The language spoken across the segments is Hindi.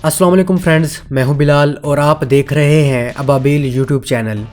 अस्सलाम वालेकुम फ्रेंड्स, मैं हूं बिलाल और आप देख रहे हैं अबाबिल यूट्यूब चैनल।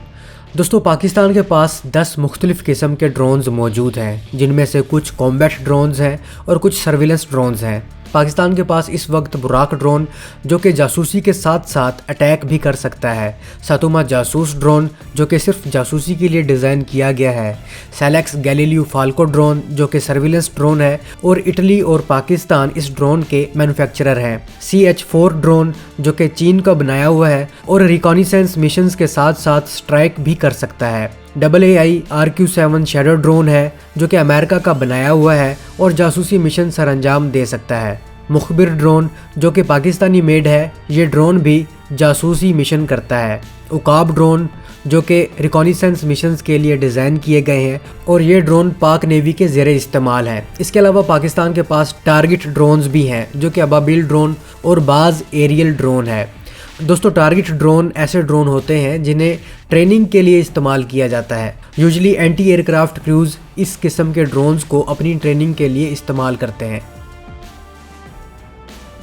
दोस्तों, पाकिस्तान के पास 10 मुख्तलिफ़ किस्म के ड्रोन्स मौजूद हैं, जिनमें से कुछ कॉम्बैट ड्रोन्स हैं और कुछ सर्विलेंस ड्रोन्स हैं। पाकिस्तान के पास इस वक्त बुराक ड्रोन जो कि जासूसी के साथ साथ अटैक भी कर सकता है, सतुमा जासूस ड्रोन जो कि सिर्फ जासूसी के लिए डिज़ाइन किया गया है, सेलेक्स गैलीलियो फाल्को ड्रोन जो कि सर्विलेंस ड्रोन है और इटली और पाकिस्तान इस ड्रोन के मैन्युफैक्चरर हैं, CH-4 ड्रोन जो कि चीन का बनाया हुआ है और रिकॉनिसेंस मिशंस के साथ साथ स्ट्राइक भी कर सकता है। AAI RQ-7 शैडो ड्रोन है जो कि अमेरिका का बनाया हुआ है और जासूसी मिशन सरअंजाम दे सकता है। मुखबिर ड्रोन जो कि पाकिस्तानी मेड है, ये ड्रोन भी जासूसी मिशन करता है। उकाब ड्रोन जो कि रिकॉनिसेंस मिशंस के लिए डिज़ाइन किए गए हैं और ये ड्रोन पाक नेवी के ज़ेरे इस्तेमाल है। इसके अलावा पाकिस्तान के पास टारगेट ड्रोन्स भी हैं जो कि अबाबिल ड्रोन और बाज़ एरियल ड्रोन है। दोस्तों, टारगेट ड्रोन ऐसे ड्रोन होते हैं जिन्हें ट्रेनिंग के लिए इस्तेमाल किया जाता है। यूजुअली एंटी एयरक्राफ्ट क्रूज इस किस्म के ड्रोन्स को अपनी ट्रेनिंग के लिए इस्तेमाल करते हैं।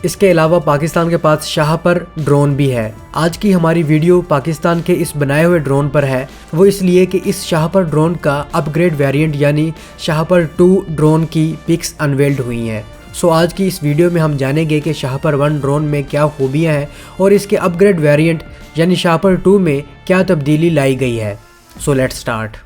इसके अलावा पाकिस्तान के पास शाहपर ड्रोन भी है। आज की हमारी वीडियो पाकिस्तान के इस बनाए हुए ड्रोन पर है, वो इसलिए कि इस शाहपर ड्रोन का अपग्रेड वेरिएंट यानी शाहपर 2 ड्रोन की पिक्स अनवेल्ड हुई हैं। सो आज की इस वीडियो में हम जानेंगे कि शाहपर 1 ड्रोन में क्या खूबियाँ हैं और इसके अपग्रेड वेरिएंट यानी शाहपर 2 में क्या तब्दीली लाई गई है। So let's start.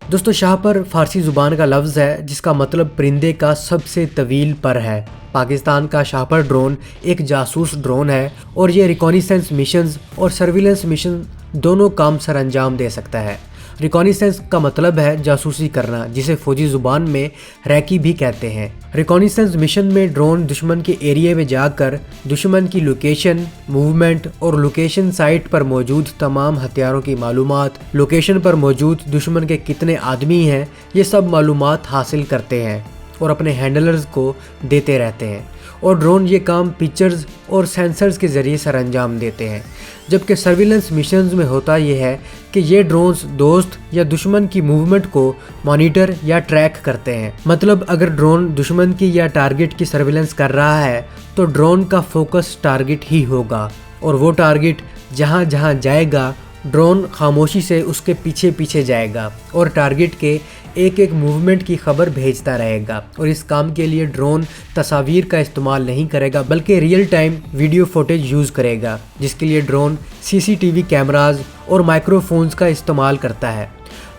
दोस्तों, शाहपर फ़ारसी ज़ुबान का लफ्ज़ है जिसका मतलब परिंदे का सबसे तवील पर है। पाकिस्तान का शाहपर ड्रोन एक जासूस ड्रोन है और ये रिकॉनिसेंस मिशंस और सर्विलेंस मिशन दोनों काम सरअंजाम दे सकता है। रिकॉनिसेंस का मतलब है जासूसी करना, जिसे फ़ौजी ज़ुबान में रैकी भी कहते हैं। रिकॉनिसेंस मिशन में ड्रोन दुश्मन के एरिया में जाकर दुश्मन की लोकेशन, मूवमेंट और लोकेशन साइट पर मौजूद तमाम हथियारों की मालूमात, लोकेशन पर मौजूद दुश्मन के कितने आदमी हैं, ये सब मालूमात हासिल करते हैं और अपने हैंडलर्स को देते रहते हैं। और ड्रोन ये काम पिक्चर्स और सेंसर्स के ज़रिए सरअंजाम देते हैं। जबकि सर्विलेंस मिशंस में होता यह है कि ये ड्रोन्स दोस्त या दुश्मन की मूवमेंट को मॉनिटर या ट्रैक करते हैं। मतलब अगर ड्रोन दुश्मन की या टारगेट की सर्विलेंस कर रहा है तो ड्रोन का फोकस टारगेट ही होगा और वो टारगेट जहाँ जहाँ जाएगा ड्रोन खामोशी से उसके पीछे पीछे जाएगा और टारगेट के एक एक मूवमेंट की खबर भेजता रहेगा। और इस काम के लिए ड्रोन तस्वीर का इस्तेमाल नहीं करेगा बल्कि real time video footage use करेगा, जिसके लिए ड्रोन CCTV कैमराज और माइक्रोफोन्स का इस्तेमाल करता है।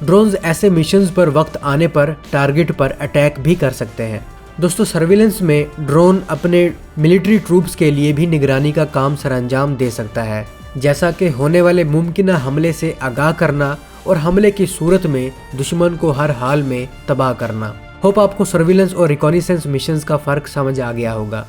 ड्रोन्स ऐसे मिशंस पर वक्त आने पर टारगेट पर अटैक भी कर सकते हैं। दोस्तों, सर्विलेंस में ड्रोन अपने मिलिट्री ट्रूप्स के लिए भी निगरानी का काम सरअंजाम दे सकता है, जैसा कि होने वाले मुमकिन हमले से आगाह करना और हमले की सूरत में दुश्मन को हर हाल में तबाह करना। होप आपको सर्विलेंस और रिकॉनिसेंस मिशंस का फ़र्क समझ आ गया होगा।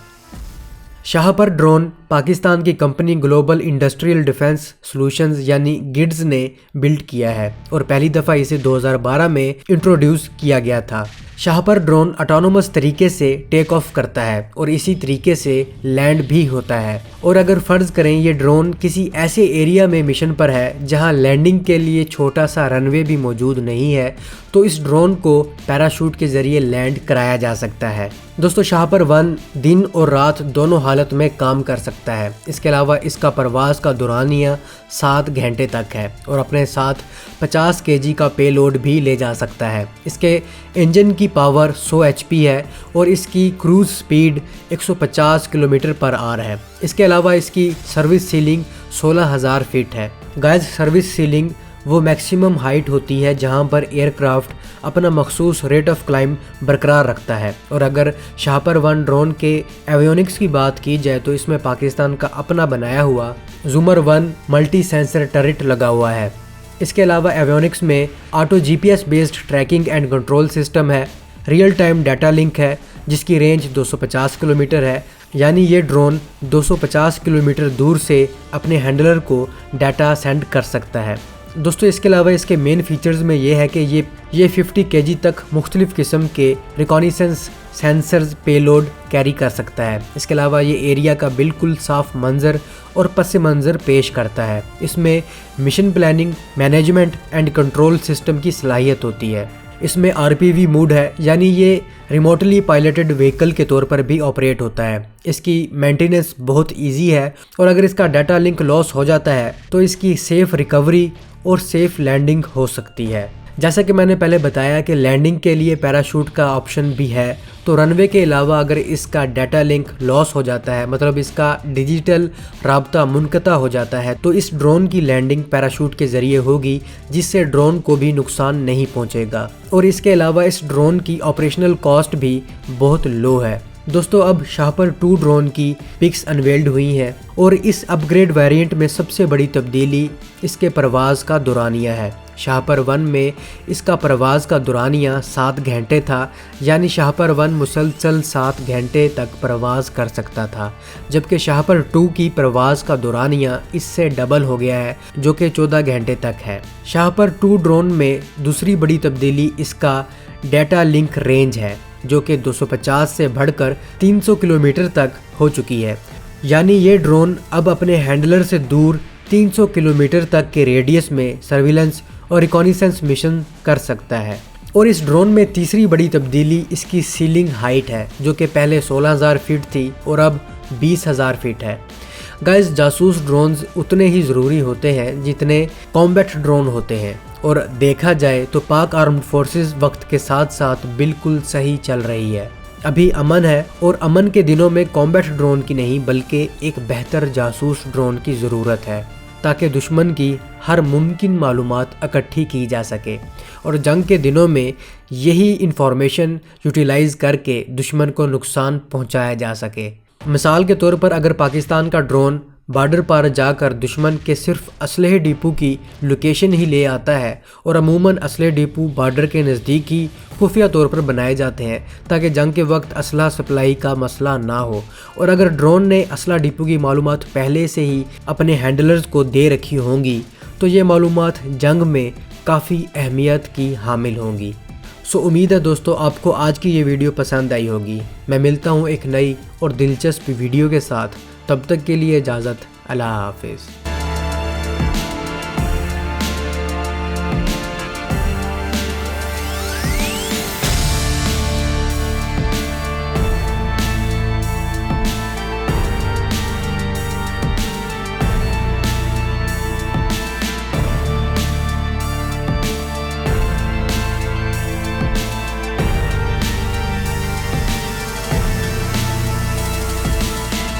शाहपर ड्रोन पाकिस्तान की company global industrial defence solutions यानी गिड्स ने बिल्ड किया है और पहली दफ़ा इसे 2012 में इंट्रोड्यूस किया गया था। शाहपर ड्रोन ऑटोनोमस तरीके से टेक ऑफ करता है और इसी तरीके से लैंड भी होता है। और अगर फ़र्ज़ करें ये ड्रोन किसी ऐसे एरिया में मिशन पर है जहां लैंडिंग के लिए छोटा सा रनवे भी मौजूद नहीं है, तो इस ड्रोन को पैराशूट के ज़रिए लैंड कराया जा सकता है। दोस्तों, शाहपर 1 दिन और रात दोनों हालत में काम कर सकता है। इसके अलावा इसका परवाज़ का दुरानिया 7 घंटे तक है और अपने साथ 50 kg का पेलोड भी ले जा सकता है। इसके इंजन की पावर 100 HP है और इसकी क्रूज़ स्पीड 150 km/h है। इसके अलावा इसकी सर्विस सीलिंग 16,000 फीट है। गाइस, सर्विस सीलिंग वो मैक्सिमम हाइट होती है जहां पर एयरक्राफ्ट अपना मखसूस रेट ऑफ क्लाइंब बरकरार रखता है। और अगर शाहपर 1 ड्रोन के एवियोनिक्स की बात की जाए तो इसमें पाकिस्तान का अपना बनाया हुआ ज़ूमर 1 मल्टी सेंसर टर्रेट लगा हुआ है। इसके अलावा एवियोनिक्स में auto GPS based tracking and control system है, रियल टाइम डाटा लिंक है जिसकी रेंज 250 किलोमीटर है, यानी ये ड्रोन 250 किलोमीटर दूर से अपने हैंडलर को डाटा सेंड कर सकता है। दोस्तों, इसके अलावा इसके मेन फीचर्स में ये है कि ये 50 kg तक मुख्तलिफ़ किस्म के रिकॉनिसेंस सेंसर्स पेलोड कैरी कर सकता है। इसके अलावा ये एरिया का बिल्कुल साफ मंजर और पस मंजर पेश करता है। इसमें mission planning, management and control system की सलाहियत होती है। इसमें RPV मोड है, यानी ये रिमोटली पायलटेड व्हीकल के तौर पर भी ऑपरेट होता है। इसकी मेंटेनेंस बहुत इजी है और अगर इसका डाटा लिंक लॉस हो जाता है तो इसकी सेफ रिकवरी और सेफ लैंडिंग हो सकती है। जैसा कि मैंने पहले बताया कि लैंडिंग के लिए पैराशूट का ऑप्शन भी है, तो रनवे के अलावा अगर इसका डाटा लिंक लॉस हो जाता है, मतलब इसका डिजिटल राब्ता मुनक़ता हो जाता है, तो इस ड्रोन की लैंडिंग पैराशूट के ज़रिए होगी, जिससे ड्रोन को भी नुकसान नहीं पहुंचेगा। और इसके अलावा इस ड्रोन की ऑपरेशनल कॉस्ट भी बहुत लो है। दोस्तों, अब शाहपर 2 ड्रोन की पिक्स अनवेल्ड हुई हैं और इस अपग्रेड वेरिएंट में सबसे बड़ी तब्दीली इसके परवाज़ का दुरानिया है। शाहपर 1 में इसका परवाज़ का दुरानिया 7 घंटे था, यानी शाहपर 1 मुसलसल 7 घंटे तक परवाज़ कर सकता था, जबकि शाहपर 2 की परवाज़ का दुरानिया इससे डबल हो गया है, जो कि 14 घंटे तक है। शाहपर 2 ड्रोन में दूसरी बड़ी तब्दीली इसका डाटा लिंक रेंज है, जो कि 250 से बढ़कर 300 किलोमीटर तक हो चुकी है। यानी ये ड्रोन अब अपने हैंडलर से दूर 300 किलोमीटर तक के रेडियस में सर्विलेंस और रिकॉनिसेंस मिशन कर सकता है। और इस ड्रोन में तीसरी बड़ी तब्दीली इसकी सीलिंग हाइट है, जो कि पहले 16,000 फीट थी और अब 20,000 फीट है। गाइस, जासूस ड्रोन्स उतने ही ज़रूरी होते हैं जितने कॉम्बैट ड्रोन होते हैं, और देखा जाए तो पाक आर्म्ड फोर्सेस वक्त के साथ साथ बिल्कुल सही चल रही है। अभी अमन है और अमन के दिनों में कॉम्बैट ड्रोन की नहीं बल्कि एक बेहतर जासूस ड्रोन की ज़रूरत है, ताकि दुश्मन की हर मुमकिन मालूमात इकट्ठी की जा सके और जंग के दिनों में यही इंफॉर्मेशन यूटिलाइज़ करके दुश्मन को नुकसान पहुंचाया जा सके। मिसाल के तौर पर अगर पाकिस्तान का ड्रोन बॉर्डर पर जाकर दुश्मन के सिर्फ असलहे डिपो की लोकेशन ही ले आता है, और अमूमन असलहे डिपो बॉर्डर के नज़दीक ही खुफिया तौर पर बनाए जाते हैं ताकि जंग के वक्त असला सप्लाई का मसला ना हो, और अगर ड्रोन ने असला डिपो की मालूमात पहले से ही अपने हैंडलर्स को दे रखी होंगी तो ये मालूमात जंग में काफ़ी अहमियत की हामिल होंगी। सो उम्मीद है दोस्तों आपको आज की ये वीडियो पसंद आई होगी। मैं मिलता हूँ एक नई और दिलचस्प वीडियो के साथ, तब तक के लिए इजाज़त, अल्लाह हाफिज़।